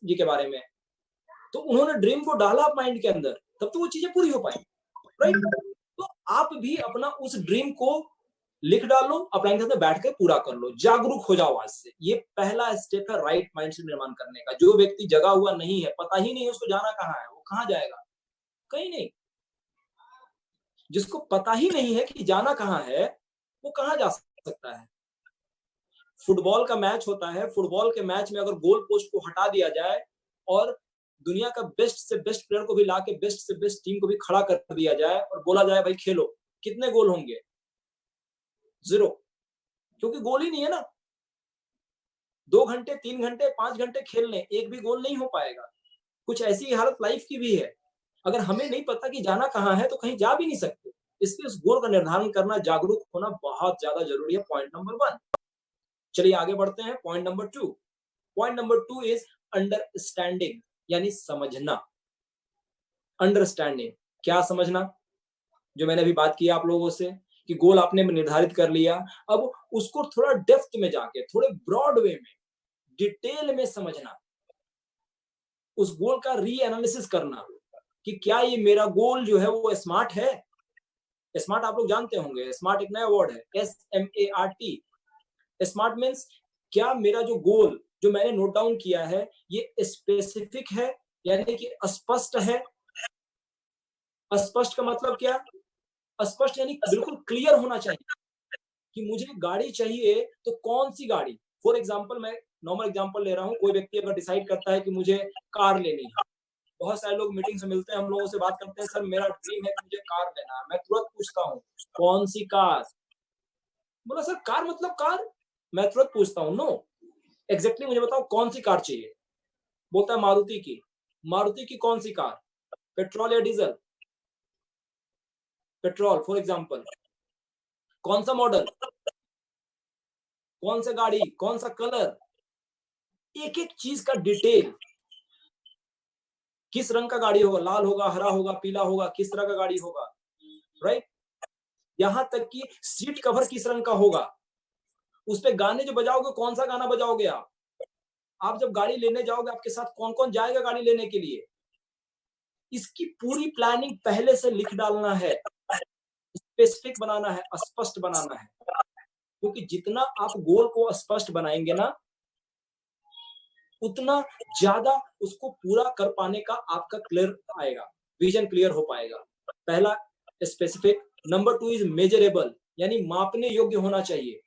जी के बारे में, तो उन्होंने ड्रीम को डाला माइंड के अंदर, तब तो वो चीजें पूरी हो पाई, राइट? तो आप भी अपना उस ड्रीम को लिख डालो, अपने के साथ बैठ के पूरा कर लो, जागरूक हो जाओ आज से। ये पहला स्टेप है राइट माइंडसेट निर्माण करने का। जो व्यक्ति जगा हुआ नहीं है, पता ही नहीं है उसको जाना कहाँ है, वो कहाँ जाएगा? कहीं नहीं। जिसको पता ही नहीं है कि जाना कहाँ है, वो कहाँ जा सकता है? फुटबॉल का मैच होता है, फुटबॉल के मैच में अगर गोल पोस्ट को हटा दिया जाए और दुनिया का बेस्ट से बेस्ट प्लेयर को भी लाके बेस्ट से बेस्ट टीम को भी खड़ा कर दिया जाए और बोला जाए भाई खेलो, कितने गोल होंगे? 0, क्योंकि गोल ही नहीं है ना। 2 घंटे, 3 घंटे, 5 घंटे खेल लें, एक भी गोल नहीं हो पाएगा। कुछ ऐसी हालत लाइफ की भी है। अगर हमें नहीं पता कि जाना कहाँ है, तो कहीं जा भी नहीं सकते। इसलिए उस गोल का निर्धारण करना, जागरूक होना बहुत ज़्यादा ज़रूरी है, पॉइंट नंबर 1। चलिए आगे बढ़ते हैं, point number 2। Point number 2 is understanding, यानी समझना। अंडरस्टैंडिंग, क्या समझना? जो मैंने अभी बात की आप लोगों से कि गोल आपने निर्धारित कर लिया, अब उसको थोड़ा डेप्थ में जाके, थोड़े ब्रॉड वे में, डिटेल में समझना। उस गोल का रीएनालिसिस करना कि क्या ये मेरा गोल जो है वो स्मार्ट है? स्मार्ट आप लोग जानते होंगे, स्मार्ट एक नया वर्ड है, SMART। स्मार्ट मीन्स क्या मेरा जो गोल जो मैंने नोट डाउन किया है, ये स्पेसिफिक है, यानी कि स्पष्ट है। स्पष्ट का मतलब क्या? स्पष्ट यानी बिल्कुल क्लियर होना चाहिए कि मुझे गाड़ी चाहिए तो कौन सी गाड़ी। फॉर एग्जाम्पल, मैं नॉर्मल एग्जाम्पल ले रहा हूँ, कोई व्यक्ति अगर डिसाइड करता है कि मुझे कार लेनी है, बहुत सारे लोग मीटिंग से मिलते हैं, हम लोगों से बात करते हैं, सर मेरा ड्रीम है कि मुझे कार लेना है। मैं तुरंत पूछता हूँ कौन सी कार? बोला सर कार मतलब कार? मैं तुरंत पूछता हूँ नो, एग्जैक्टली मुझे बताओ कौन सी कार चाहिए? बोलता है मारुति की। मारुति की कौन सी कार? पेट्रोल या डीजल? Petrol for example. कौन सा मॉडल? कौन सा गाड़ी? कौन सा कलर? एक एक चीज का डिटेल। किस रंग का गाड़ी होगा? लाल होगा, हरा होगा, पीला होगा, किस तरह का गाड़ी होगा, राइट? यहां तक कि सीट कवर किस रंग का होगा, उस पे गाने जो बजाओगे कौन सा गाना बजाओगे आप जब गाड़ी लेने जाओगे आपके साथ कौन कौन जाएगा गाड़ी लेने के लिए? इसकी पूरी प्लानिंग पहले से लिख डालना है, स्पेसिफिक बनाना है, स्पष्ट बनाना है। क्योंकि जितना आप गोल को स्पष्ट बनाएंगे ना, उतना ज्यादा उसको पूरा कर पाने का आपका क्लियर आएगा, विजन क्लियर हो पाएगा। पहला स्पेसिफिक, नंबर 2 इज मेजरेबल, यानी मापने योग्य होना चाहिए।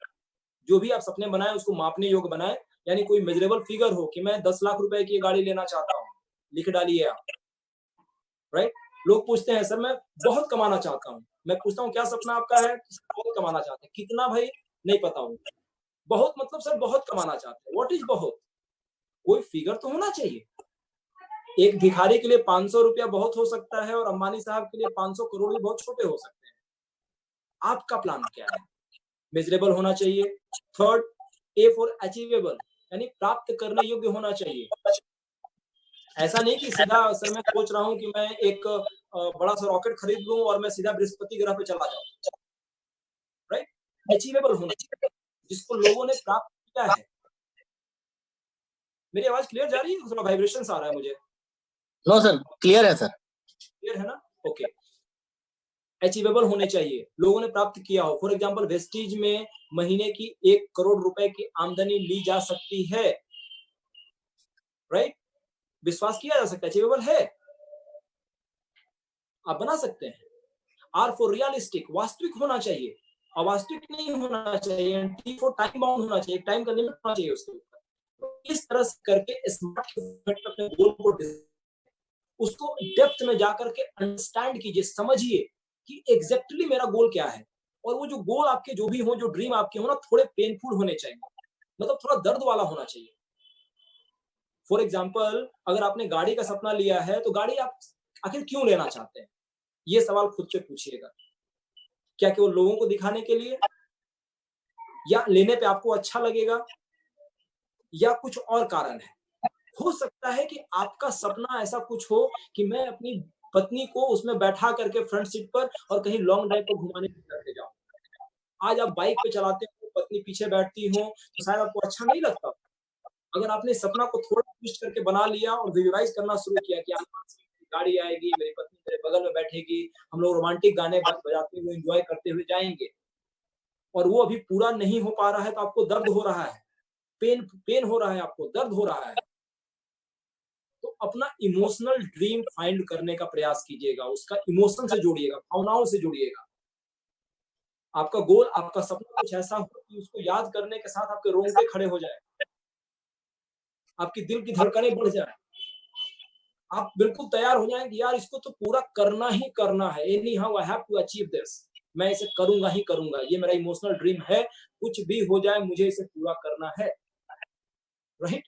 जो भी आप सपने बनाए उसको मापने योग्य बनाए, यानी कोई मेजरेबल फिगर हो कि मैं 10 लाख रुपए की गाड़ी लेना चाहता हूँ, लिख डालिए आप, राइट? लोग पूछते हैं सर मैं बहुत कमाना चाहता हूँ। मैं पूछता हूँ क्या सपना आपका है? बहुत कमाना चाहते हैं। कितना भाई? नहीं पता हूँ। बहुत मतलब सर बहुत कमाना चाहते हैं। व्हाट इज बहुत? कोई फिगर तो होना चाहिए। एक भिखारी के लिए 500 रुपया बहुत हो सकता है और अंबानी साहब के लिए 500 करोड़ भी बहुत छोटे हो सकते हैं। आपका प्लान क्या है? मेजरेबल होना चाहिए। थर्ड, ए फॉर अचीवेबल, यानी प्राप्त करने योग्य होना चाहिए। ऐसा नहीं कि सीधा सर मैं सोच रहा हूँ कि मैं एक बड़ा सा रॉकेट खरीद लूं और मैं सीधा बृहस्पति ग्रह पे चला जाऊं, राइट? अचीवेबल होना चाहिए, जिसको लोगों ने प्राप्त किया है। मेरी आवाज क्लियर जा रही है? थोड़ा वाइब्रेशन आ रहा है मुझे। नो सर, क्लियर है सर। क्लियर है ना? ओके। अचीवेबल होने चाहिए, लोगों ने प्राप्त किया हो। फॉर एग्जाम्पल वेस्टीज में महीने की 1 करोड़ रुपए की आमदनी ली जा सकती है, राइट? विश्वास किया जा सकता है, अचीवेबल है, आप बना सकते हैं। आर फॉर रियलिस्टिक, वास्तविक होना चाहिए। अवास्तविक नहीं होना चाहिए। टी फॉर टाइम बाउंड होना चाहिए, टाइम का लिमिट होना चाहिए उसके ऊपर। तो इस तरह से करके स्मार्ट अपने गोल को उसको डेप्थ में जाकर के अंडरस्टैंड कीजिए, समझिए कि एग्जैक्टली मेरा गोल क्या है। और वो जो गोल आपके जो भी हो, जो ड्रीम आपके हो ना, थोड़े पेनफुल होने चाहिए, मतलब थोड़ा दर्द वाला होना चाहिए। फॉर एग्जाम्पल अगर आपने गाड़ी का सपना लिया है तो गाड़ी आप आखिर क्यों लेना चाहते हैं? ये सवाल खुद से पूछिएगा। क्या केवल लोगों को दिखाने के लिए, या लेने पे आपको अच्छा लगेगा, या कुछ और कारण है? हो सकता है कि आपका सपना ऐसा कुछ हो कि मैं अपनी पत्नी को उसमें बैठा करके फ्रंट सीट पर और कहीं लॉन्ग ड्राइव पर घुमाने लेके जाऊं। आज आप बाइक पे चलाते हो, पत्नी पीछे बैठती हो, तो शायद आपको अच्छा नहीं लगता, अगर आपने सपना को थोड़ा ट्विस्ट करके बना लिया और विजुअलाइज करना शुरू किया कि गाड़ी आएगी, मेरी पत्नी मेरे बगल में बैठेगी, हम लोग रोमांटिक गाने बजाते हुए एंजॉय करते हुए जाएंगे, और वो अभी पूरा नहीं हो पा रहा है तो आपको दर्द हो रहा है, पेन हो रहा है, आपको दर्द हो रहा है, तो अपना इमोशनल ड्रीम फाइंड करने का प्रयास कीजिएगा, उसका इमोशन से जोड़िएगा, भावनाओं से जोड़िएगा। आपका गोल, आपका सपना कुछ ऐसा हो कि उसको याद करने के साथ आपके रोंगटे खड़े हो जाए, आपकी दिल की धड़कनें बढ़ जाए, आप बिल्कुल तैयार हो जाएं कि यार इसको तो पूरा करना ही करना है, anyhow I have to achieve this, मैं इसे करूंगा ही करूंगा, ये मेरा इमोशनल ड्रीम है, कुछ भी हो जाए मुझे इसे पूरा करना है, राइट?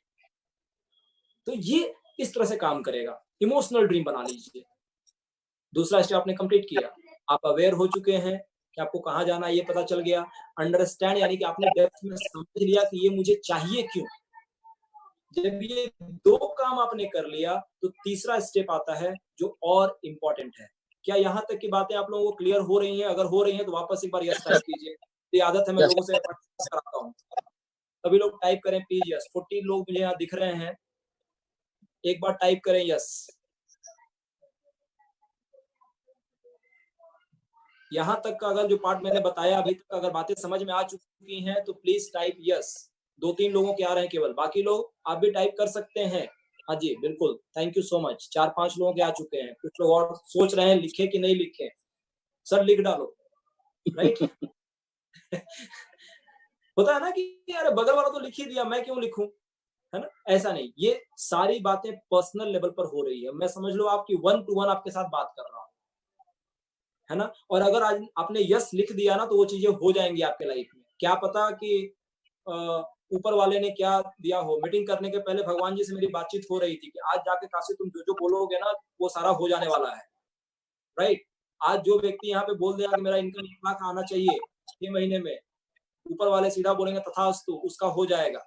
तो ये इस तरह से काम करेगा, इमोशनल ड्रीम बना लीजिए। दूसरा स्टेप आपने कंप्लीट किया, आप अवेयर हो चुके हैं कि आपको कहाँ जाना है, ये पता चल गया। अंडरस्टैंड यानी कि आपने डेप्थ में समझ लिया कि ये मुझे चाहिए क्यों। जब ये दो काम आपने कर लिया तो तीसरा स्टेप आता है जो और इम्पोर्टेंट है। क्या यहाँ तक की बातें आप लोगों को क्लियर हो रही हैं? अगर हो रही हैं तो वापस एक बार यस टाइप कीजिए। ये आदत है, मैं लोगों से कराता हूँ। सभी लोग टाइप करें प्लीज यस। 40 लोग मुझे यहाँ दिख रहे हैं, एक बार टाइप करें यस। यहाँ तक का अगर जो पार्ट मैंने बताया अभी तक अगर बातें समझ में आ चुकी हैं तो प्लीज टाइप यस। 2-3 लोगों के आ रहे हैं केवल, बाकी लोग आप भी टाइप कर सकते हैं। हाँ जी बिल्कुल, थैंक यू सो मच। 4-5 लोगों के आ चुके हैं, कुछ लोग और सोच रहे हैं लिखे कि नहीं लिखे। सर लिख डालो, राइट? होता है ना कि यार बगल वाला तो लिख ही दिया, मैं क्यों लिखूं, है ना? ऐसा नहीं, ये सारी बातें पर्सनल लेवल पर हो रही है। मैं समझ लो आपकी 1 to 1 आपके साथ बात कर रहा हूँ, है ना? और अगर आज आपने यस लिख दिया ना तो वो चीजें हो जाएंगी आपके लाइफ में। क्या पता कि ऊपर वाले ने क्या दिया हो। मीटिंग करने के पहले भगवान जी से मेरी बातचीत हो रही थी कि आज जाके काशी तुम जो जो बोलोगे ना वो सारा हो जाने वाला है, राइट? आज जो व्यक्ति यहाँ पे बोल देगा कि मेरा इनकम 1 लाख आना चाहिए 6 महीने में, ऊपर वाले सीधा बोलेंगे तथास्तु, उसका हो जाएगा।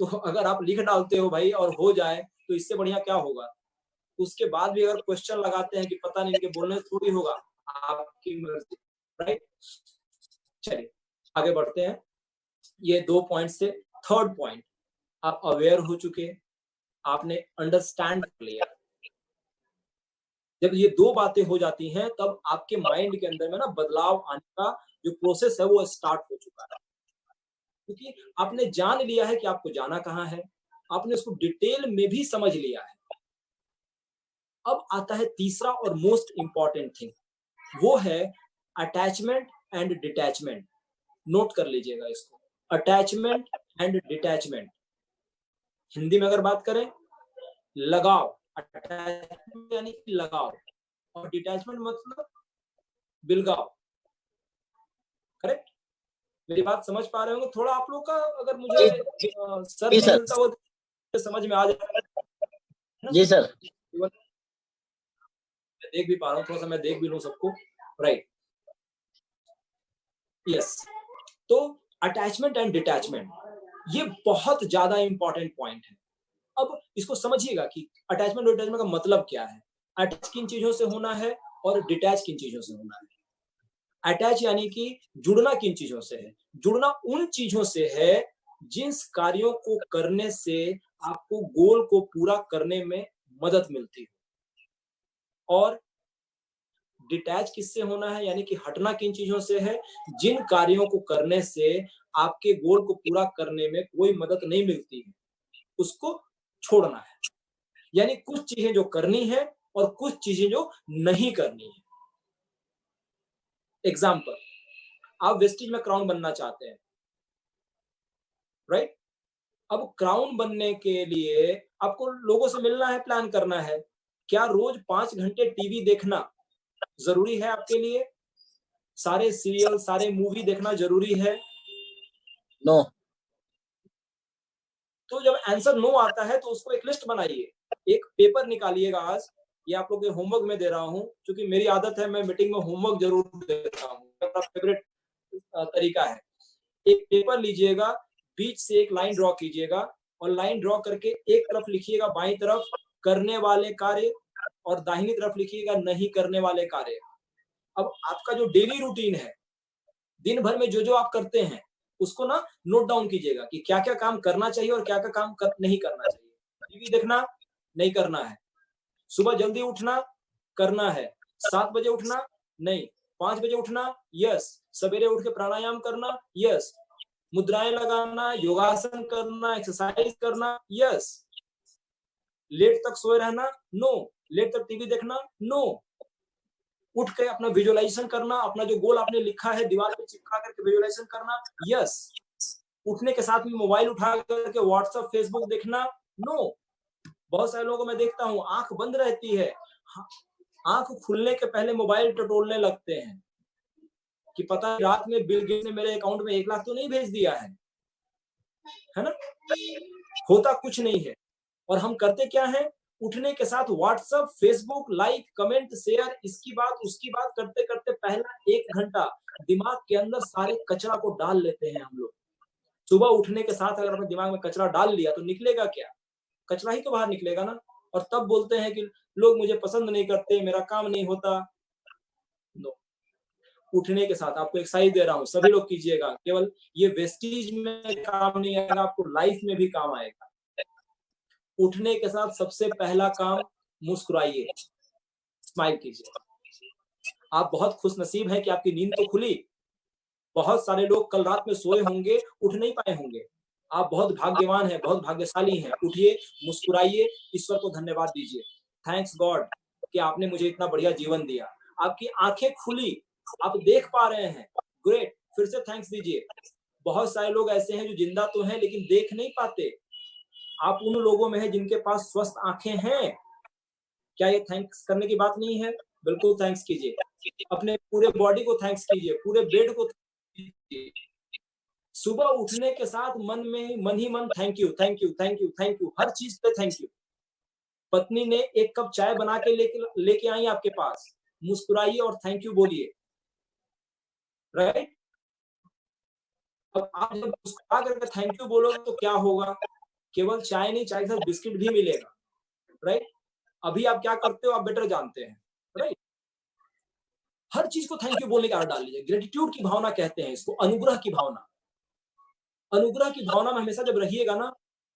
तो अगर आप लिख डालते हो भाई और हो जाए तो इससे बढ़िया क्या होगा? उसके बाद भी अगर क्वेश्चन लगाते हैं कि पता नहीं इनके बोलने से थोड़ी होगा, आपकी मर्जी, राइट? चलिए आगे बढ़ते हैं। ये 2 पॉइंट से थर्ड पॉइंट, आप अवेयर हो चुके, आपने अंडरस्टैंड कर लिया। जब ये 2 बातें हो जाती हैं तब आपके माइंड के अंदर में ना बदलाव आने का जो प्रोसेस है वो स्टार्ट हो चुका है, क्योंकि आपने जान लिया है कि आपको जाना कहाँ है, आपने उसको डिटेल में भी समझ लिया है। अब आता है तीसरा और मोस्ट इंपॉर्टेंट थिंग, वो है अटैचमेंट एंड डिटैचमेंट। नोट कर लीजिएगा इसको, अटैचमेंट एंड डिटैचमेंट। हिंदी में अगर बात करें, लगाव, अटैचमेंट यानी कि लगाव, और डिटैचमेंट मतलब बिलगाव, करेक्ट? मेरी बात समझ पा रहे होंगे? थोड़ा आप लोग का अगर मुझे सर जी नहीं सर। मिलता वो तो समझ में आ जाए ना? जी सर। मैं देख भी पा रहा हूँ, थोड़ा सा मैं देख भी लूँ सबको, राइट? यस। तो अटैचमेंट एंड डिटैचमेंट ये बहुत ज्यादा इंपॉर्टेंट पॉइंट है। अब इसको समझिएगा कि अटैचमेंट और डिटैचमेंट का मतलब क्या है। अटैच किन चीजों से होना है और डिटैच किन चीजों से होना है। अटैच यानी कि जुड़ना किन चीजों से है? जुड़ना उन चीजों से है जिस कार्यों को करने से आपको गोल को पूरा करने में मदद मिलती है। और डिटैच किससे होना है, यानी कि हटना किन चीजों से है जिन कार्यों को करने से आपके गोल को पूरा करने में कोई मदद नहीं मिलती है, उसको छोड़ना है। यानी कुछ चीजें जो करनी है और कुछ चीजें जो नहीं करनी है। एग्जाम्पल, आप वेस्टिज में क्राउन बनना चाहते हैं, राइट? अब क्राउन बनने के लिए आपको लोगों से मिलना है, प्लान करना है। क्या रोज 5 घंटे टीवी देखना जरूरी है आपके लिए? सारे सीरियल, सारे मूवी देखना जरूरी है? नो। तो जब आंसर नो आता है तो उसको एक लिस्ट बनाइए, एक पेपर निकालिएगा। आज ये आप लोग के होमवर्क में दे रहा हूं, क्योंकि मेरी आदत है, मैं मीटिंग में होमवर्क जरूर देता हूं, मेरा फेवरेट तरीका है। एक पेपर लीजिएगा, बीच से एक लाइन ड्रॉ कीजिएगा और लाइन ड्रॉ करके एक तरफ लिखिएगा बाईं तरफ करने वाले कार्य और दाहिनी तरफ लिखिएगा नहीं करने वाले कार्य। अब आपका जो डेली रूटीन है, दिन भर में जो जो आप करते हैं, उसको ना नोट डाउन कीजिएगा कि क्या क्या काम करना चाहिए और क्या क्या काम नहीं करना चाहिए। टीवी देखना नहीं करना है, सुबह जल्दी उठना करना है, 7 बजे उठना नहीं, 5 बजे उठना यस, सवेरे उठ के प्राणायाम करना यस, मुद्राएं लगाना, योगासन करना, एक्सरसाइज करना यस, लेट तक सोए रहना नो, लेट तक टीवी देखना नो, उठ के अपना विजुअलाइजेशन करना, अपना जो गोल आपने लिखा है दीवार पे चिपका करके विजुअलाइजेशन करना यस, उठने के साथ में मोबाइल उठा करके व्हाट्सएप फेसबुक देखना नो। बहुत सारे लोगों को मैं देखता हूँ आंख बंद रहती है, आंख खुलने के पहले मोबाइल टटोलने लगते हैं कि पता है रात में बिल गेट्स ने मेरे अकाउंट में 1 लाख तो नहीं भेज दिया है ना? होता कुछ नहीं है। और हम करते क्या है, उठने के साथ WhatsApp Facebook like comment share इसकी बात उसकी बात करते करते पहला 1 घंटा दिमाग के अंदर सारे कचरा को डाल लेते हैं हम लोग। सुबह उठने के साथ अगर अपने दिमाग में कचरा डाल लिया तो निकलेगा क्या? कचरा ही तो बाहर निकलेगा ना। और तब बोलते हैं कि लोग मुझे पसंद नहीं करते, मेरा काम नहीं होता। नो, उठने के साथ आपको एक्सरसाइज दे रहा हूँ, सभी लोग कीजिएगा। केवल ये वेस्टीज में काम नहीं आएगा, आपको लाइफ में भी काम आएगा। उठने के साथ सबसे पहला काम मुस्कुराइए, स्माइल कीजिए। आप बहुत खुशनसीब हैं कि आपकी नींद तो खुली। बहुत सारे लोग कल रात में सोए होंगे, उठ नहीं पाए होंगे। आप बहुत भाग्यवान हैं, बहुत भाग्यशाली हैं। उठिए, मुस्कुराइए, ईश्वर को धन्यवाद दीजिए। थैंक्स गॉड कि आपने मुझे इतना बढ़िया जीवन दिया। आपकी आंखें खुली, आप देख पा रहे हैं, ग्रेट, फिर से थैंक्स दीजिए। बहुत सारे लोग ऐसे हैं जो जिंदा तो हैं लेकिन देख नहीं पाते। आप उन लोगों में हैं जिनके पास स्वस्थ आंखें हैं। क्या ये थैंक्स करने की बात नहीं है? बिल्कुल थैंक्स कीजिए। अपने पूरे बॉडी को थैंक्स कीजिए, पूरे बेड को कीजिए। सुबह उठने के साथ मन ही मन thank you thank you thank you thank you, हर चीज पे थैंक यू। पत्नी ने 1 कप चाय बना के लेके आई आपके पास, मुस्कुराइए और थैंक यू बोलिए, राइट? अब आप जब मुस्कुरा करके थैंक यू बोलोगे तो क्या होगा? केवल चाय नहीं, चाय के साथ बिस्किट भी मिलेगा, राइट? अभी आप क्या करते हो आप बेटर जानते हैं, राइट? हर चीज को थैंक यू बोलने का आदत डाल लीजिए। ग्रेटिट्यूड की भावना कहते हैं इसको, अनुग्रह की भावना। अनुग्रह की भावना में हमेशा जब रहिएगा ना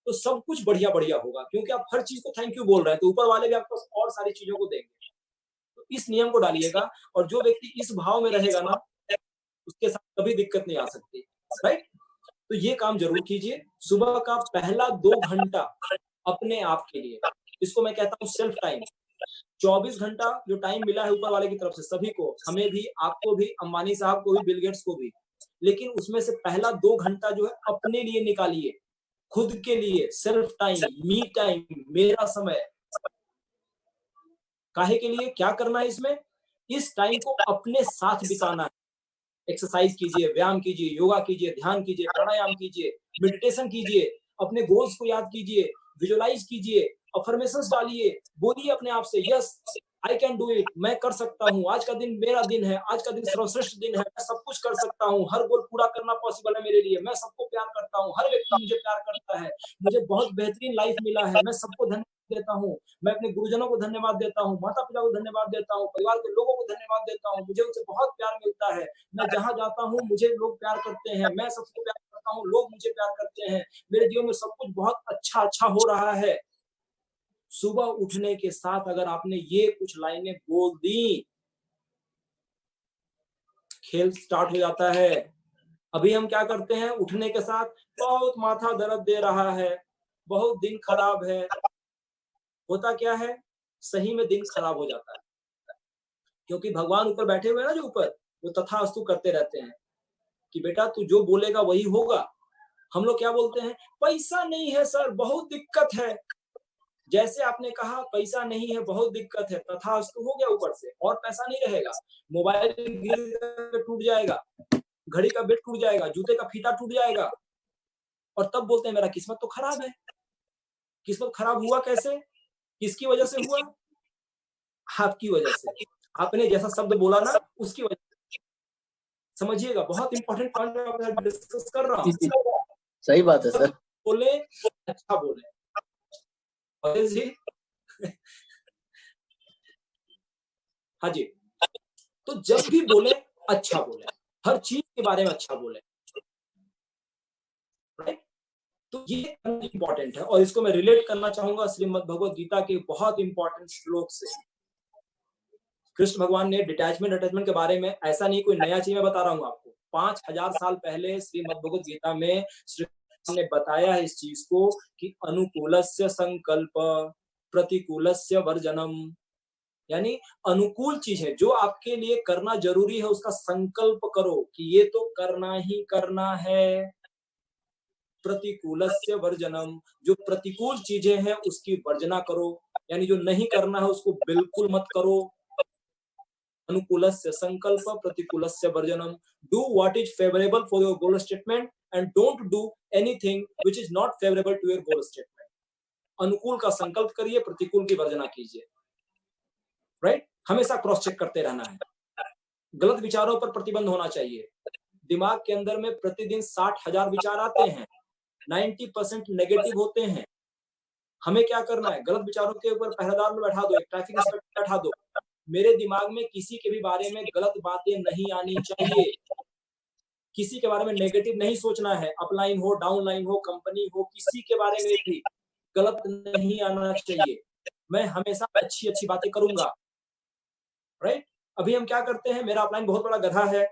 तो सब कुछ बढ़िया बढ़िया होगा, क्योंकि आप हर चीज को थैंक यू बोल रहे हैं तो ऊपर वाले भी आपको और सारी चीजों को देंगे। तो इस नियम को डालिएगा और जो व्यक्ति इस भाव में रहेगा ना उसके साथ कभी दिक्कत नहीं आ सकती, राइट? तो ये काम जरूर कीजिए। सुबह का पहला 2 घंटा अपने आप के लिए, इसको मैं कहता हूँ सेल्फ टाइम। 24 घंटा जो टाइम मिला है ऊपर वाले की तरफ से सभी को, हमें भी, आपको भी, अंबानी साहब को भी, बिल गेट्स को भी, लेकिन उसमें से पहला 2 घंटा जो है अपने लिए निकालिए, खुद के लिए, सेल्फ टाइम, मी टाइम, मेरा समय। काहे के लिए, क्या करना है इसमें? इस टाइम को अपने साथ बिताना है। एक्सरसाइज कीजिए, व्यायाम कीजिए, योगा कीजिए, ध्यान कीजिए, प्राणायाम कीजिए, मेडिटेशन कीजिए, अपने गोल्स को याद कीजिए, विजुअलाइज कीजिए, अफर्मेशंस डालिए, बोलिए अपने आप से yes I can do it, मैं कर सकता हूँ, आज का दिन मेरा दिन है, आज का दिन सर्वश्रेष्ठ दिन है, मैं सब कुछ कर सकता हूँ, हर गोल पूरा करना पॉसिबल है मेरे लिए, मैं सबको प्यार करता हूँ, हर व्यक्ति मुझे प्यार करता है, मुझे बहुत बेहतरीन लाइफ मिला है, मैं सबको धन्यवाद देता हूँ, मैं अपने गुरुजनों को धन्यवाद देता हूँ, माता पिता को धन्यवाद देता हूँ, परिवार के लोगों को धन्यवाद देता हूँ, मुझे उनसे बहुत प्यार मिलता है, मैं जहां जाता हूँ मुझे लोग प्यार करते हैं, मैं सबको प्यार करता हूँ, लोग मुझे प्यार करते हैं, मेरे जीवन में सब कुछ बहुत अच्छा अच्छा हो रहा है। सुबह उठने के साथ अगर आपने ये कुछ लाइनें बोल दी, खेल स्टार्ट हो जाता है। अभी हम क्या करते हैं, उठने के साथ बहुत माथा दर्द दे रहा है, बहुत दिन खराब है। होता क्या है, सही में दिन खराब हो जाता है, क्योंकि भगवान ऊपर बैठे हुए हैं ना, जो ऊपर, वो तथास्तु करते रहते हैं कि बेटा तू जो बोलेगा वही होगा। हम लोग क्या बोलते हैं, पैसा नहीं है सर, बहुत दिक्कत है। जैसे आपने कहा पैसा नहीं है, बहुत दिक्कत है, तथास्तु हो गया, ऊपर से और पैसा नहीं रहेगा। मोबाइल गिर कर टूट जाएगा, घड़ी का बेल्ट टूट जाएगा, जूते का फीता टूट जाएगा, और तब बोलते हैं मेरा किस्मत तो खराब है। किस्मत खराब हुआ कैसे, किसकी वजह से हुआ? आपकी वजह से। आपने जैसा शब्द बोला ना उसकी वजह से। समझिएगा, बहुत इंपॉर्टेंट पॉइंट डिस्कस कर रहा जी, हूँ। जी, सही बात है सर। बोले, अच्छा बोले। अजय जी हाँ जी, तो जब भी बोले अच्छा बोले, हर चीज के बारे में अच्छा बोले। तो ये इंपॉर्टेंट है और इसको मैं रिलेट करना चाहूंगा श्रीमद् भगवद गीता के बहुत इंपॉर्टेंट श्लोक से। कृष्ण भगवान ने डिटैचमेंट अटैचमेंट के बारे में, ऐसा नहीं कोई नया चीज मैं बता रहा हूँ आपको, 5000 साल पहले श्रीमद् भगवद गीता में श्री कृष्ण ने बताया है इस चीज को कि अनुकूलस्य संकल्प प्रतिकूलस्य वर्जनम, यानी अनुकूल चीज है जो आपके लिए करना जरूरी है उसका संकल्प करो कि ये तो करना ही करना है। प्रतिकूलस्य वर्जनम, जो प्रतिकूल चीजें हैं उसकी वर्जना करो, यानी जो नहीं करना है उसको बिल्कुल मत करो। अनुकूलस्य संकल्प प्रतिकूलस्य वर्जनम, do what is favourable for your goal statement and don't do anything which is not favourable to your goal statement. अनुकूल का संकल्प करिए, प्रतिकूल की वर्जना कीजिए। राइट? हमेशा क्रॉस चेक करते रहना है। गलत विचारों पर प्रतिबंध होना चाहिए। दिमाग के अंदर में प्रतिदिन 60,000 विचार आते हैं, 90% नेगेटिव होते हैं। हमें क्या करना है? गलत विचारों के ऊपर पहरेदार में बैठा दो, एक ट्रैफिक इंस्पेक्टर बैठा दो। मेरे दिमाग में किसी के भी बारे में गलत बातें नहीं आनी चाहिए। किसी के बारे में नेगेटिव नहीं सोचना है। अपलाइन हो, डाउनलाइन हो, कंपनी हो, किसी के बारे में भी गलत नहीं आना चाहिए। मैं हमेशा अच्छी अच्छी बातें करूंगा। राइट? अभी हम क्या करते हैं, मेरा अपलाइन बहुत बड़ा गधा है,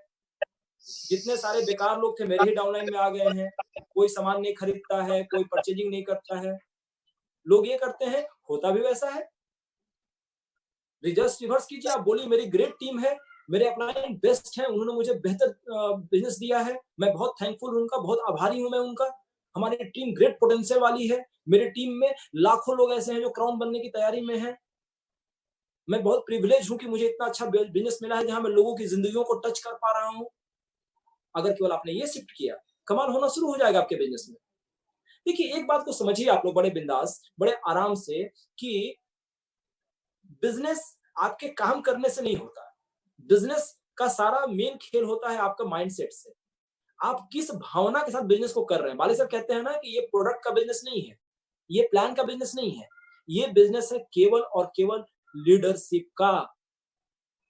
जितने सारे बेकार लोग थे मेरे ही डाउनलाइन में आ गए हैं। कोई सामान नहीं खरीदता है, कोई परचेजिंग नहीं करता है। लोग ये करते हैं, होता भी वैसा है। रिजल्ट रिवर्स कीजिए, आप बोलिए मेरी ग्रेट टीम है, मेरे अपलाइन बेस्ट है, उन्होंने मुझे बेहतर बिजनेस दिया है, मैं बहुत थैंकफुल हूं उनका, बहुत आभारी हूं मैं उनका। हमारी टीम ग्रेट पोटेंशियल वाली है, मेरी टीम में लाखों लोग ऐसे हैं जो क्राउन बनने की तैयारी में है। मैं बहुत प्रिविलेज हूं कि मुझे इतना अच्छा बिजनेस मिला है जहां मैं लोगों की जिंदगियों को टच कर पा रहा हूं। अगर केवल आपने ये शिफ्ट किया, कमाल होना शुरू हो जाएगा आपके बिजनेस में। देखिए एक बात को समझिए आप लोग बड़े बिंदास, बड़े आराम से, कि बिजनेस आपके काम करने से नहीं होता। बिजनेस का सारा मेन खेल होता है आपका माइंडसेट से। आप किस भावना के साथ बिजनेस को कर रहे हैं। बाली साहब कहते हैं ना कि ये प्रोडक्ट का बिजनेस नहीं है, ये प्लान का बिजनेस नहीं है, ये बिजनेस है केवल और केवल लीडरशिप का।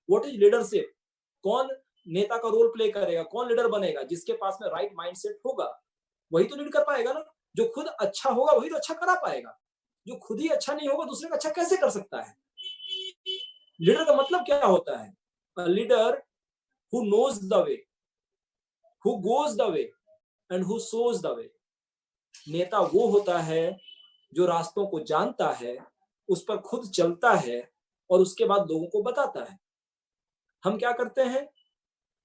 What is leadership? कौन नेता का रोल प्ले करेगा, कौन लीडर बनेगा? जिसके पास में राइट माइंडसेट होगा वही तो लीड कर पाएगा ना। जो खुद अच्छा होगा वही तो अच्छा करा पाएगा। जो खुद ही अच्छा नहीं होगा दूसरे का अच्छा कैसे कर सकता है? लीडर का मतलब क्या होता है? A leader who knows the way, who goes the way and who shows the way. नेता वो होता है जो रास्तों को जानता है, उस पर खुद चलता है और उसके बाद लोगों को बताता है। हम क्या करते हैं?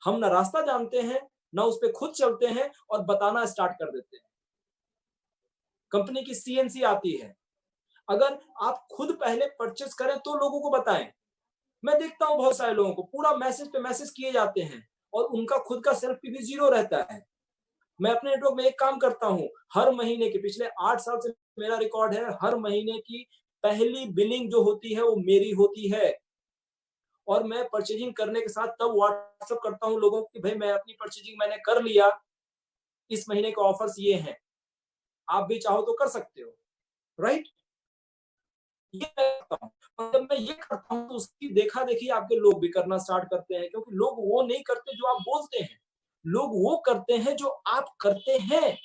हम ना रास्ता जानते हैं, ना उस पर खुद चलते हैं और बताना स्टार्ट कर देते हैं। कंपनी की सीएनसी आती है, अगर आप खुद पहले परचेस करें तो लोगों को बताएं। मैं देखता हूं बहुत सारे लोगों को पूरा मैसेज पे मैसेज किए जाते हैं और उनका खुद का सेल्फ पीवी जीरो रहता है। मैं अपने नेटवर्क में एक काम करता हूं, हर महीने के पिछले 8 साल से मेरा रिकॉर्ड है, हर महीने की पहली बिलिंग जो होती है वो मेरी होती है। और मैं परचेजिंग करने के साथ तब व्हाट्सएप करता हूं लोगों को कि भाई मैं अपनी परचेजिंग मैंने कर लिया, इस महीने के ऑफर्स ये हैं, आप भी चाहो तो कर सकते हो। राइट? ये मैं करता हूं। और जब मैं ये करता हूं तो उसकी देखा देखी आपके लोग भी करना स्टार्ट करते हैं, क्योंकि लोग वो नहीं करते जो आप बोलते हैं, लोग वो करते हैं जो आप करते हैं।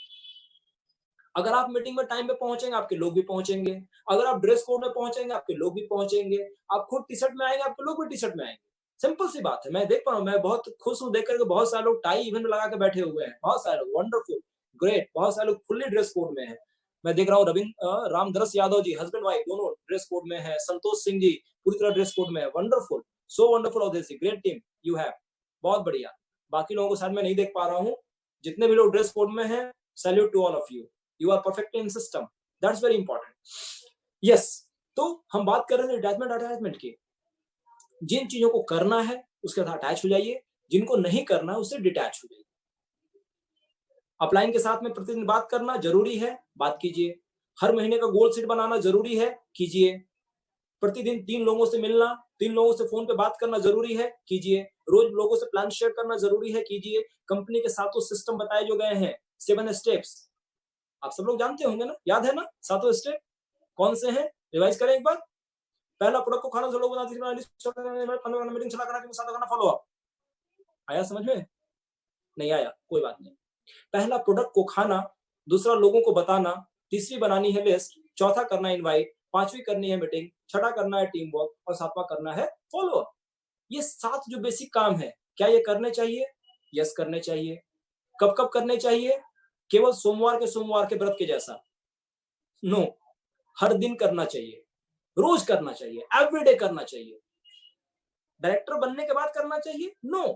अगर आप मीटिंग में टाइम पे पहुंचेंगे आपके लोग भी पहुंचेंगे, अगर आप ड्रेस कोड में पहुंचेंगे आपके लोग भी पहुंचेंगे, आप खुद टी शर्ट में आएंगे आपके लोग भी टी शर्ट में आएंगे। सिंपल सी बात है। मैं देख पा रहा हूँ, मैं बहुत खुश हूँ देख करके, बहुत सारे लोग टाई इवन लगा के बैठे हुए हैं, बहुत सारे लोग, वंडरफुल, ग्रेट। बहुत सारे लोग फुल्ली ड्रेस कोड में है। मैं देख रहा हूँ रामधरस यादव जी हस्बैंड वाइफ दोनों ड्रेस कोड में है, संतोष सिंह जी पूरी तरह ड्रेस कोड में है। Wonderful, so wonderful of this great team you have, बहुत बढ़िया। बाकी लोगों को शायद मैं नहीं देख पा रहा हूँ, जितने भी लोग ड्रेस कोड में है, salute to all of you, you are perfectly in system, that's very important. Yes, तो हम बात कर रहे हैं अटैचमेंट अटैचमेंट की। जिन चीजों को करना है उसके साथ अटैच हो जाइए, जिनको नहीं करना है उससे डिटैच हो जाइए। अपलाइन के साथ में प्रतिदिन बात करना जरूरी है, बात कीजिए। हर महीने का गोल सेट बनाना जरूरी है, कीजिए। प्रतिदिन 3 लोगों से मिलना, 3 लोगों से फोन पे बात करना जरूरी है, कीजिए। रोज लोगों से प्लान शेयर करना जरूरी है, कीजिए। कंपनी के सातों सिस्टम बताए जो गए हैं, 7 स्टेप्स, आप सब लोग जानते होंगे ना, याद है ना? सातों स्टेप कौन से हैं? रिवाइज करें एक बार। पहला, प्रोडक्ट को खाना, जो लोग बनाते हैं, 15 मीटिंग चला करना, 7 करना फॉलो अप। आया समझ में? नहीं आया, कोई बात नहीं। पहला, प्रोडक्ट को खाना, दूसरा लोगों को बताना, तीसरी बनानी है लिस्ट, चौथा करना है इनवाइट, पांचवी करनी है मीटिंग, छठा करना है टीम वर्क और सातवां करना है फॉलो अप। ये 7 जो बेसिक काम है, क्या ये करने चाहिए? यस करने चाहिए। कब कब करने चाहिए? केवल सोमवार के व्रत के जैसा? नो, हर दिन करना चाहिए, रोज करना चाहिए, एवरीडे करना चाहिए। डायरेक्टर बनने के बाद करना चाहिए? नो,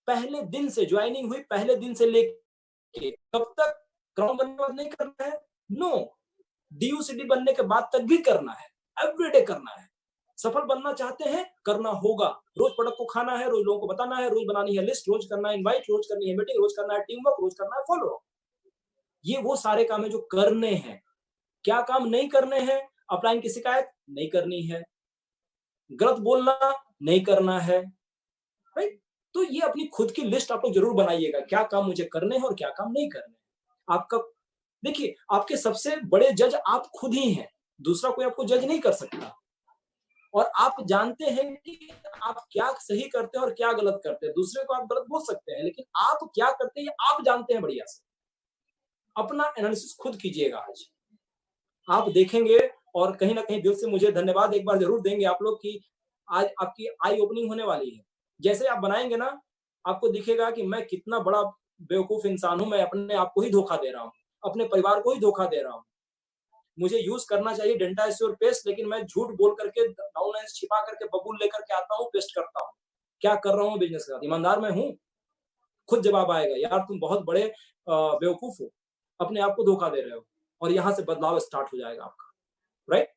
पहले दिन से, ज्वाइनिंग हुई पहले दिन से लेके कब तक? क्राउन बनने के बाद नहीं करना है? नो, डीयूसीडी बनने के बाद तक भी करना है, एवरीडे करना है। सफल बनना चाहते हैं, करना होगा। रोज प्रोडक्ट को खाना है, रोज लोगों को बताना है, रोज बनानी है लिस्ट, रोज करना है इनवाइट, रोज करनी है मीटिंग, रोज करना है टीम वर्क, रोज करना है फॉलो। ये वो सारे काम है जो करने हैं। क्या काम नहीं करने हैं? अपलाइन की शिकायत नहीं करनी है, गलत बोलना नहीं करना है, राइट? तो ये अपनी खुद की लिस्ट आप लोग जरूर बनाइएगा, क्या काम मुझे करने हैं और क्या काम नहीं करने हैं। आपका देखिए, आपके सबसे बड़े जज आप खुद ही हैं, दूसरा कोई आपको जज नहीं कर सकता। और आप जानते हैं कि आप क्या सही करते हैं और क्या गलत करते हैं। दूसरे को आप गलत बोल सकते हैं, लेकिन आप क्या करते हैं आप जानते हैं बढ़िया से। अपना एनालिसिस खुद कीजिएगा आज, आप देखेंगे और कहीं ना कहीं दिल से मुझे धन्यवाद एक बार जरूर देंगे आप लोग कि आज आपकी आई ओपनिंग होने वाली है। जैसे आप बनाएंगे ना, आपको दिखेगा कि मैं कितना बड़ा बेवकूफ इंसान हूं, मैं अपने आप को ही धोखा दे रहा हूं, अपने परिवार को ही धोखा दे रहा हूं। मुझे यूज करना चाहिए डेंटा एश्योर पेस्ट, लेकिन मैं झूठ बोल करके डाउनलाइन छिपा करके बबूल लेकर के आता हूँ, पेस्ट करता हूँ। क्या कर रहा हूँ बिजनेस का? ईमानदार मैं हूँ? खुद जवाब आएगा, यार तुम बहुत बड़े बेवकूफ हो, अपने आप को धोखा दे रहे हो। और यहां से बदलाव स्टार्ट हो जाएगा आपका, राइट?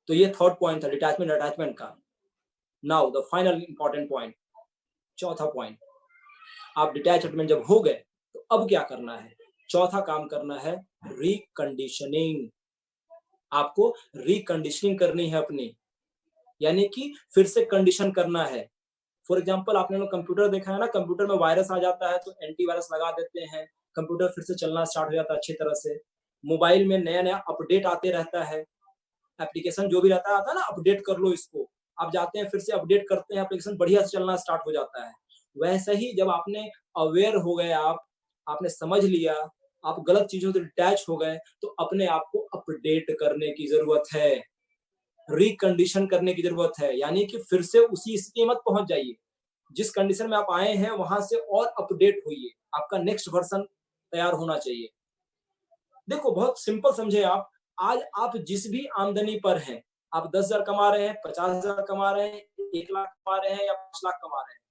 तो ये थर्ड पॉइंट था डिटैचमेंट अटैचमेंट का। Now the final important point, चौथा पॉइंट। आप डिटैच अटैचमेंट जब हो गए तो अब क्या करना है? चौथा काम करना है रिकंडीशनिंग। आपको रिकंडीशनिंग करनी है अपनी, यानी कि फिर से कंडीशन करना है। फॉर एग्जाम्पल, आपने लोग कंप्यूटर देखा है ना, कंप्यूटर में वायरस आ जाता है तो एंटीवायरस लगा देते हैं, कंप्यूटर फिर से चलना स्टार्ट हो जाता है अच्छी तरह से। मोबाइल में नया नया अपडेट आते रहता है, एप्लीकेशन जो भी रहता है आता है ना, अपडेट कर लो इसको, आप जाते हैं फिर से अपडेट करते हैं, एप्लीकेशन बढ़िया से चलना स्टार्ट हो जाता है। वैसे ही जब आपने अवेयर हो गए, आपने समझ लिया, आप गलत चीजों से डिटैच हो गए, तो अपने आप को अपडेट करने की जरूरत है, रिकंडीशन करने की जरूरत है। यानी कि फिर से उसी स्थिति में मत पहुंच जाइए, जिस कंडीशन में आप आए हैं वहां से और अपडेट होइए, आपका नेक्स्ट वर्जन तैयार होना चाहिए। देखो बहुत सिंपल समझे आप, आज आप जिस भी आमदनी पर हैं, आप 10,000 कमा रहे हैं, 50,000 कमा रहे हैं, 1 लाख कमा रहे हैं या 5 लाख कमा रहे हैं,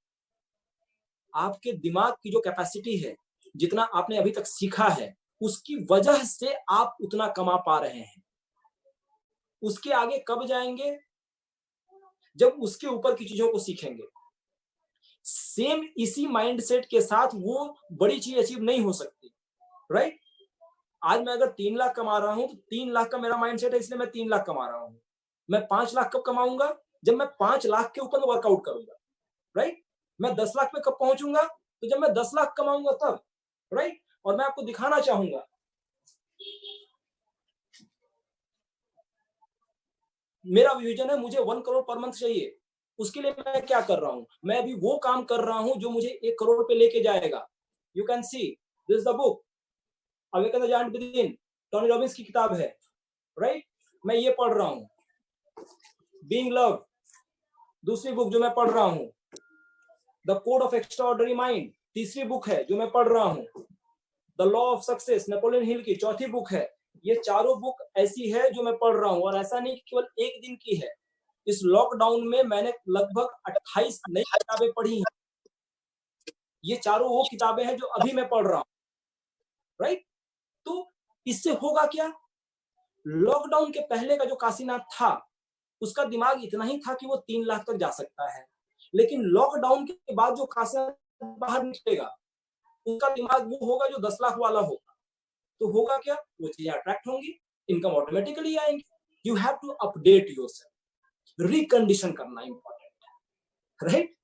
आपके दिमाग की जो कैपेसिटी है, जितना आपने अभी तक सीखा है, उसकी वजह से आप उतना कमा पा रहे हैं। उसके आगे कब जाएंगे? जब उसके ऊपर की चीजों को सीखेंगे। सेम इसी माइंडसेट के साथ वो बड़ी चीज अचीव नहीं हो सकती, राइट? आज मैं अगर 3 लाख कमा रहा हूं तो 3 लाख का मेरा माइंडसेट है, इसलिए मैं 3 लाख कमा रहा हूं। मैं 5 लाख कब कमाऊंगा? जब मैं 5 लाख के ऊपर वर्कआउट करूंगा, राइट? मैं 10 लाख पे कब पहुंचूंगा? तो जब मैं 10 लाख कमाऊंगा तब, राइट? और मैं आपको दिखाना चाहूंगा, मेरा विजन है मुझे 1 करोड़ पर मंथ चाहिए। उसके लिए मैं क्या कर रहा हूं? मैं अभी वो काम कर रहा हूं जो मुझे 1 करोड़ पे लेके जाएगा। You can see this the book awaken the giant within, Tony Robbins की किताब है, राइट? मैं ये पढ़ रहा हूं। बीइंग लव, दूसरी बुक जो मैं पढ़ रहा हूं। The code of extraordinary mind, तीसरी बुक है जो मैं पढ़ रहा हूं। The law of success, Napoleon Hill की चौथी बुक है। ये चारों बुक ऐसी है जो मैं पढ़ रहा हूं, और ऐसा नहीं कि केवल एक दिन की है। इस लॉकडाउन में मैंने लगभग 28 नई किताबें पढ़ी हैं। ये चारों वो किताबें हैं जो अभी मैं पढ़ रहा हूं, राइट? तो इससे होगा क्या? लॉकडाउन के पहले का जो काशीनाथ था, उसका दिमाग इतना ही था कि वो 3 लाख तक जा सकता है। लेकिन लॉकडाउन के बाद जो काशीनाथ बाहर निकलेगा, उसका दिमाग वो होगा जो 10 लाख वाला होगा। तो होगा क्या? वो चीजें अट्रैक्ट होंगी, इनकम ऑटोमेटिकली आएंगी। You have to update yourself, recondition करना इंपॉर्टेंट है, राइट?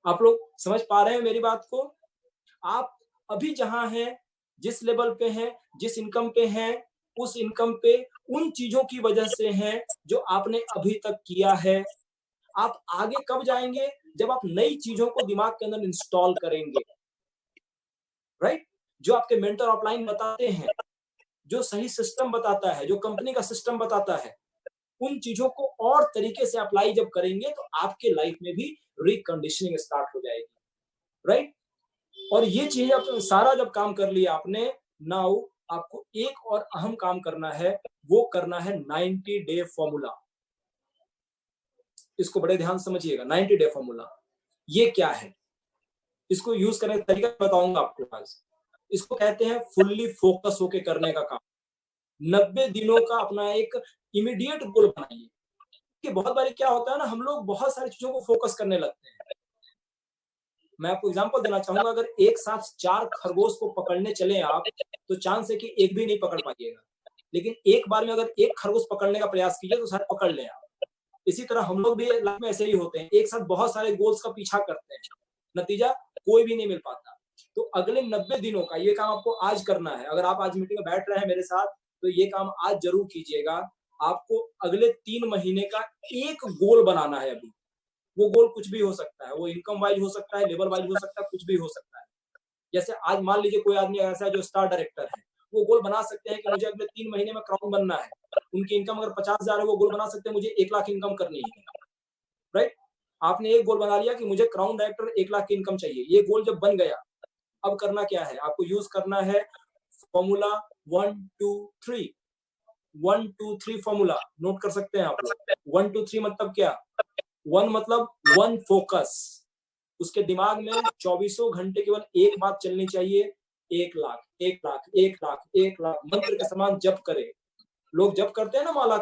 आप लोग समझ पा रहे हैं मेरी बात को? आप अभी जहां हैं, जिस लेवल पे हैं, जिस इनकम पे हैं, उस इनकम पे उन चीजों की वजह से हैं जो आपने अभी तक किया है। आप आगे कब जाएंगे? जब आप नई चीजों को दिमाग के अंदर इंस्टॉल करेंगे, राइट? जो आपके मेंटर ऑफलाइन बताते हैं, जो सही सिस्टम बताता है, जो कंपनी का सिस्टम बताता है, उन चीजों को और तरीके से अप्लाई जब करेंगे तो आपके लाइफ में भी रिकंडीशनिंग स्टार्ट हो जाएगी, राइट? और ये चीज अब सारा जब काम कर लिया आपने, नाउ आपको एक और अहम काम करना है, वो करना है 90 डे फॉर्मूला। इसको बड़े ध्यान से समझिएगा, 90 डे फॉर्मूला ये क्या है, इसको यूज करने का तरीका बताऊंगा आपको आज। इसको कहते हैं फुल्ली फोकस होके करने का काम। 90 दिनों का अपना एक इमीडिएट गोल बनाइए। कि बहुत बार क्या होता है ना, हम लोग बहुत सारी चीजों को फोकस करने लगते हैं। मैं आपको एग्जांपल देना चाहूंगा, अगर एक साथ 4 खरगोश को पकड़ने चले आप, तो चांस है कि एक भी नहीं पकड़ पाइएगा। लेकिन एक बार में अगर एक खरगोश पकड़ने का प्रयास कीजिए तो शायद पकड़ लें आप। इसी तरह हम लोग भी लाइफ में ऐसे ही होते हैं, एक साथ बहुत सारे गोल्स का पीछा करते हैं, नतीजा कोई भी नहीं मिल पाता। तो अगले 90 दिनों का ये काम आपको आज करना है। अगर आप आज मीटिंग में बैठ रहे हैं मेरे साथ, तो ये काम आज जरूर कीजिएगा। आपको अगले 3 महीने का एक गोल बनाना है। अभी वो गोल कुछ भी हो सकता है, वो इनकम वाइज हो सकता है, लेवल वाइज हो सकता है, कुछ भी हो सकता है। जैसे आज मान लीजिए कोई आदमी ऐसा है जो स्टार डायरेक्टर है, वो गोल बना सकते हैं कि मुझे अगले 3 महीने में क्राउन बनना है। उनकी इनकम अगर 50,000 है, वो गोल बना सकते हैं मुझे 1 लाख इनकम करनी है, राइट? आपने एक गोल बना लिया कि मुझे क्राउन डायरेक्टर 1 लाख की इनकम चाहिए। ये गोल जब बन गया, अब करना क्या है, आपको यूज करना है फॉर्मूला 1 2 3। 1 2 3 फॉर्मूला नोट कर सकते हैं आप लोग। 1 2 3 मतलब क्या? 1 मतलब वन फोकस। उसके दिमाग में 24 घंटे केवल एक बात चलनी चाहिए, 1 लाख 1 लाख 1 लाख 1 लाख मंत्र के समान जप करे। लोग जप करते हैं ना माला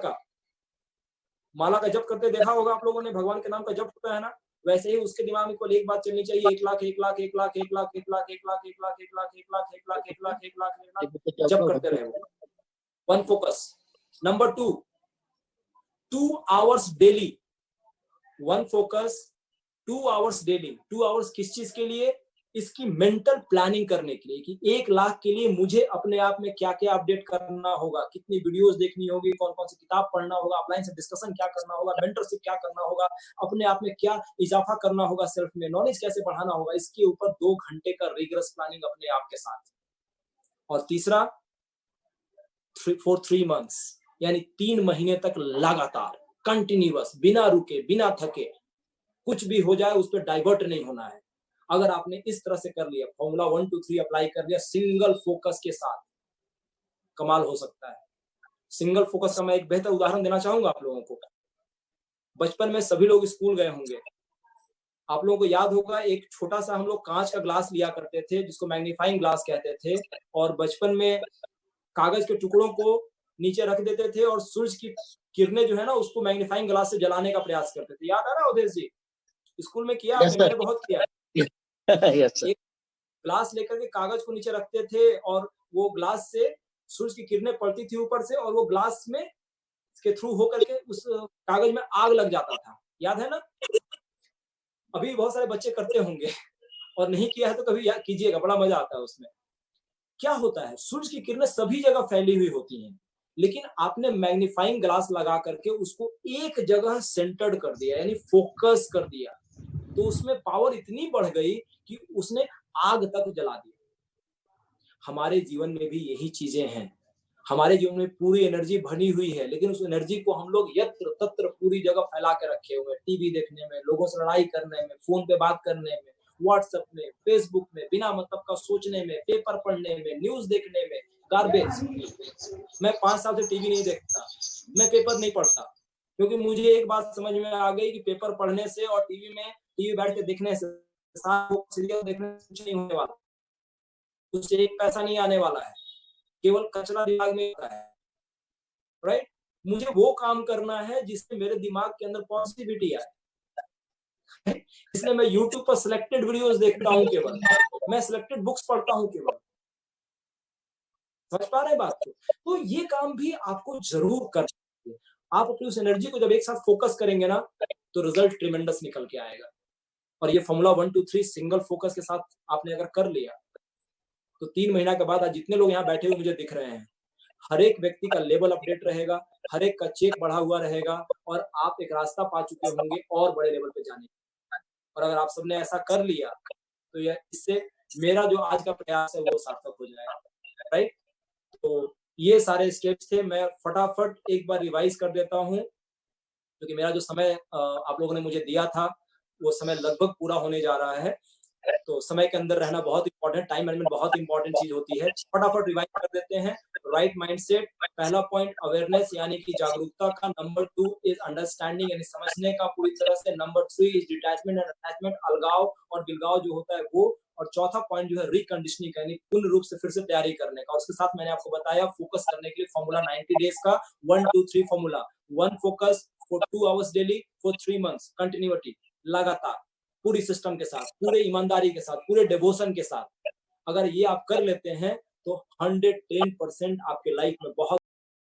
का जप करते देखा होगा आप लोगों ने, भगवान के नाम का जप होता है ना, वैसे ही उसके दिमाग में केवल एक बात चलनी चाहिए, 1 लाख 1 लाख 1 लाख 1 लाख 1 लाख 1 लाख 1 लाख 1 लाख 1 लाख 1 लाख 1 लाख 1 लाख 1 लाख जप करते रहे वो। One focus. Number 2, 2 hours daily. One focus 2 hours daily. 2 hours किस चीज के लिए? इसकी मेंटल प्लानिंग करने के लिए कि 1 लाख के लिए मुझे अपने आप में क्या क्या अपडेट करना होगा, कितनी वीडियोस देखनी होगी, कौन कौन सी किताब पढ़ना होगा, ऑफलाइन से डिस्कशन क्या करना होगा, मेंटरशिप क्या करना होगा, अपने आप में क्या इजाफा करना होगा, सेल्फ में नॉलेज कैसे बढ़ाना होगा, इसके ऊपर 2 घंटे का रिगरस प्लानिंग अपने आप के साथ। और तीसरा, फॉर 3 मंथ्स, यानी 3 महीने तक लगातार कंटिन्यूअस, बिना रुके बिना थके, कुछ भी हो जाए उस पर डाइवर्ट नहीं होना है। अगर आपने इस तरह से कर लिया, फॉर्मूला 1 2 3 अप्लाई कर लिया सिंगल फोकस के साथ, कमाल हो सकता है। सिंगल फोकस का मैं एक बेहतर उदाहरण देना चाहूंगा आप लोगों को। बचपन में सभी लोग स्कूल गए होंगे, आप लोगों को याद होगा एक छोटा सा हम लोग कांच का ग्लास लिया करते थे जिसको मैग्नीफाइंग ग्लास कहते थे, और बचपन में कागज के टुकड़ों को नीचे रख देते थे और सूरज की किरणें जो है ना उसको मैग्नीफाइंग ग्लास से जलाने का प्रयास करते थे। याद आ रहा है उदय जी? स्कूल में किया आपने? मैंने बहुत किया है। Yes sir. एक ग्लास लेकर के कागज को नीचे रखते थे और वो ग्लास से सूरज की किरणें पड़ती थी ऊपर से, और वो ग्लास में के थ्रू होकर के उस कागज में आग लग जाता था। याद है ना? अभी बहुत सारे बच्चे करते होंगे और नहीं किया है तो कभी कीजिएगा, बड़ा मजा आता है उसमें। क्या होता है, सूरज की किरणें सभी जगह फैली हुई होती हैं, लेकिन आपने मैग्नीफाइंग ग्लास लगा करके उसको एक जगह सेंटर्ड कर दिया, यानी फोकस कर दिया, तो उसमें पावर इतनी बढ़ गई कि उसने आग तक जला दी। हमारे जीवन में भी यही चीजें हैं। हमारे जीवन में पूरी एनर्जी भरी हुई है, लेकिन उस एनर्जी को हम लोग यत्र तत्र पूरी जगह फैला के रखे हुए हैं। टीवी देखने में, लोगों से लड़ाई करने में, फोन पे बात करने में, व्हाट्सएप में, फेसबुक में, बिना मतलब का सोचने में, पेपर पढ़ने में, न्यूज देखने में, गार्बेज। मैं 5 साल से टीवी नहीं देखता, मैं पेपर नहीं पढ़ता, क्योंकि मुझे एक बात समझ में आ गई कि पेपर पढ़ने से और टीवी बैठ के देखने से, सीरियल देखने से कुछ नहीं होने वाला, उससे एक पैसा नहीं आने वाला है, केवल कचरा दिमाग में आता है, राइट? मुझे वो काम करना है जिससे मेरे दिमाग के अंदर पॉजिटिविटी आए। इसलिए मैं YouTube पर सिलेक्टेड वीडियोस देखता हूँ केवल, मैं सिलेक्टेड बुक्स पढ़ता हूँ केवल। समझ पा रहे हैं बात को? तो ये काम भी आपको जरूर करना चाहिए। आप अपनी उस एनर्जी को जब एक साथ फोकस करेंगे ना, तो रिजल्ट ट्रिमेंडस निकल के आएगा। और ये फॉर्मूला 1 2 3 सिंगल फोकस के साथ आपने अगर कर लिया, तो 3 महीना के बाद आज जितने लोग यहाँ बैठे हुए मुझे दिख रहे हैं, हर एक व्यक्ति का लेवल अपडेट रहेगा, हर एक का चेक बढ़ा हुआ रहेगा, और आप एक रास्ता पा चुके होंगे और बड़े लेवल पे जाने का। और अगर आप सबने ऐसा कर लिया, तो यह इससे मेरा जो आज का प्रयास है वो सार्थक हो जाएगा, राइट? तो ये सारे स्टेप्स थे। मैं फटाफट एक बार रिवाइज कर देता हूँ, क्योंकि मेरा जो समय आप लोगों ने मुझे दिया था, वो समय लगभग पूरा होने जा रहा है। तो समय के अंदर रहना बहुत इंपॉर्टेंट, टाइम मैनेजमेंट बहुत इंपॉर्टेंट चीज होती है। फटाफट रिवाइज कर देते हैं। राइट माइंडसेट, पहला पॉइंट अवेयरनेस यानी कि जागरूकता का। नंबर 2 इज अंडरस्टैंडिंग यानी समझने का पूरी तरह से। Number 3 is detachment and attachment, अलगाव और बिलगाव जो होता है वो। और चौथा पॉइंट जो है रिकंडीशनिंग यानी पूर्ण रूप से फिर से तैयारी करने का। उसके साथ मैंने आपको बताया फोकस करने के लिए फॉर्मूला 90 डेज का 1 2 3 formula. 1 focus for 2 hours daily for 3 months, continuity, लगातार, पूरी सिस्टम के साथ, पूरे ईमानदारी के साथ, पूरे डिवोशन के साथ। अगर ये आप कर लेते हैं तो 110% आपके लाइफ में बहुत